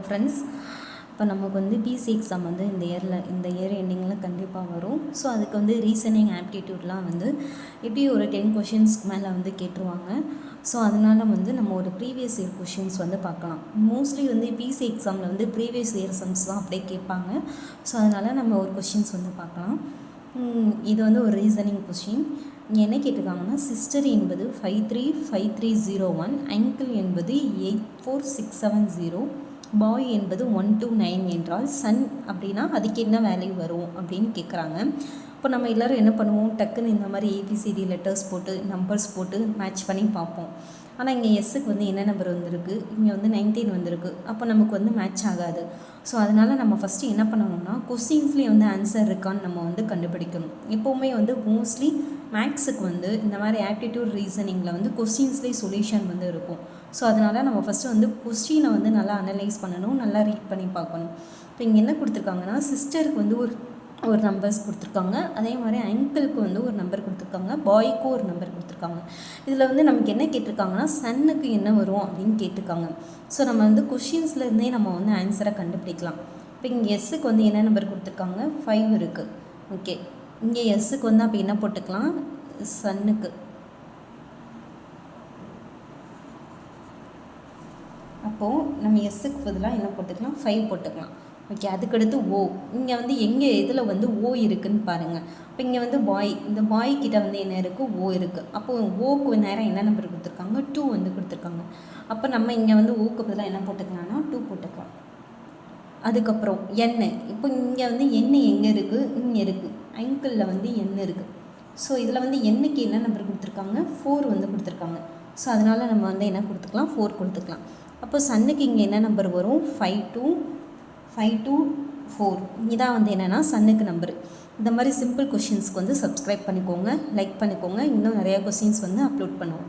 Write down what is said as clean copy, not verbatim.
Friends, இப்போ நமக்கு வந்து பிசி எக்ஸாம் வந்து இந்த இயர் எண்டிங்கில் கண்டிப்பாக வரும். ஸோ அதுக்கு வந்து ரீசனிங் ஆப்டிடியூட்லாம் வந்து எப்படி ஒரு 10 கொஷின்ஸ்க்கு மேலே வந்து கேட்டுருவாங்க. ஸோ அதனால் வந்து நம்ம ஒரு ப்ரீவியஸ் இயர் கொஷின்ஸ் வந்து பார்க்கலாம். மோஸ்ட்லி வந்து பிசி எக்ஸாமில் வந்து ப்ரீவியஸ் இயர் சம்ஸ் தான் அப்படியே கேட்பாங்க. ஸோ அதனால் நம்ம ஒரு கொஷின்ஸ் வந்து பார்க்கலாம். இது வந்து ஒரு ரீசனிங் கொஷின். இங்கே என்ன கேட்டிருக்காங்கன்னா, சிஸ்டர் என்பது 535301, அங்கிள் என்பது 84670, பாய் என்பது 129 என்றால் சன் அப்படின்னா அதுக்கு என்ன வேல்யூ வரும் அப்படின்னு கேட்குறாங்க. இப்போ நம்ம எல்லோரும் என்ன பண்ணுவோம், டக்குன்னு இந்த மாதிரி ஏபிசிடி லெட்டர்ஸ் போட்டு நம்பர்ஸ் போட்டு மேட்ச் பண்ணி பார்ப்போம். ஆனால் இங்கே எஸ்ஸுக்கு வந்து என்ன நம்பர் வந்திருக்கு, இங்கே வந்து 19 வந்திருக்கு. அப்போ நமக்கு வந்து மேட்ச் ஆகாது. ஸோ அதனால் நம்ம ஃபஸ்ட்டு என்ன பண்ணணும்னா, கொஸ்டின்ஸ்லேயே வந்து ஆன்சர் இருக்கான்னு நம்ம வந்து கண்டுபிடிக்கணும். எப்போவுமே வந்து மோஸ்ட்லி மேக்ஸுக்கு வந்து இந்த மாதிரி ஆப்டிடியூட் ரீசனிங்கில் வந்து கொஸ்டின்ஸ்லேயே சொல்யூஷன் வந்து இருக்கும். ஸோ அதனால் நம்ம ஃபஸ்ட்டு வந்து கொஸ்டினை வந்து நல்லா அனலைஸ் பண்ணணும், நல்லா ரீட் பண்ணி பார்க்கணும். இப்போ இங்கே என்ன கொடுத்துருக்காங்கன்னா, சிஸ்டருக்கு வந்து ஒரு நம்பர்ஸ் கொடுத்துருக்காங்க, அதே மாதிரி அங்கிளுக்கு வந்து ஒரு நம்பர் கொடுத்துருக்காங்க, பாய்க்கும் ஒரு நம்பர் கொடுத்துருக்காங்க. இதில் வந்து நமக்கு என்ன கேட்டிருக்காங்கன்னா, சன்னுக்கு என்ன வரும் அப்படின்னு கேட்டிருக்காங்க. ஸோ நம்ம வந்து கொஷின்ஸ்லேருந்தே நம்ம வந்து ஆன்சரை கண்டுபிடிக்கலாம். இப்போ இங்கே எஸ்ஸுக்கு வந்து என்ன நம்பர் கொடுத்துருக்காங்க, 5 இருக்குது. ஓகே, இங்கே எஸ்ஸுக்கு வந்து அப்போ என்ன போட்டுக்கலாம், சன்னுக்கு அப்போது நம்ம எஸ்ஸுக்கு பதிலாக என்ன போட்டுக்கலாம், 5 போட்டுக்கலாம். ஓகே, அதுக்கடுத்து ஓ. இங்கே வந்து எங்கே இதில் வந்து ஓ இருக்குதுன்னு பாருங்கள். இப்போ இங்கே வந்து பாய், இந்த பாய்கிட்ட வந்து என்ன இருக்குது, ஓ இருக்குது. அப்போது ஓக்கு நேரம் என்ன நம்பர் கொடுத்துருக்காங்க, 2 வந்து கொடுத்துருக்காங்க. அப்போ நம்ம இங்கே வந்து ஓக்கு பதிலாக என்ன போட்டுக்கலாம்னா 2 போட்டுக்கலாம். அதுக்கப்புறம் எண்ணு. இப்போ இங்கே வந்து எண்ணு எங்கே இருக்குது, இங்கே இருக்குது. அங்கிளில் வந்து எண்ணு இருக்குது. ஸோ இதில் வந்து எண்ணுக்கு என்ன நம்பர் கொடுத்துருக்காங்க, 4 வந்து கொடுத்துருக்காங்க. ஸோ அதனால் நம்ம வந்து என்ன கொடுத்துக்கலாம், 4 கொடுத்துக்கலாம். அப்போ சன்னுக்கு இங்கே என்ன நம்பர் வரும், 5254. இதான் வந்து என்னென்னா சன்னுக்கு நம்பரு. இந்த மாதிரி சிம்பிள் கொஷின்ஸ்க்கு வந்து சப்ஸ்கிரைப் பண்ணிக்கோங்க, லைக் பண்ணிக்கோங்க. இன்னும் நிறையா கொஷின்ஸ் வந்து அப்லோட் பண்ணுவோம்.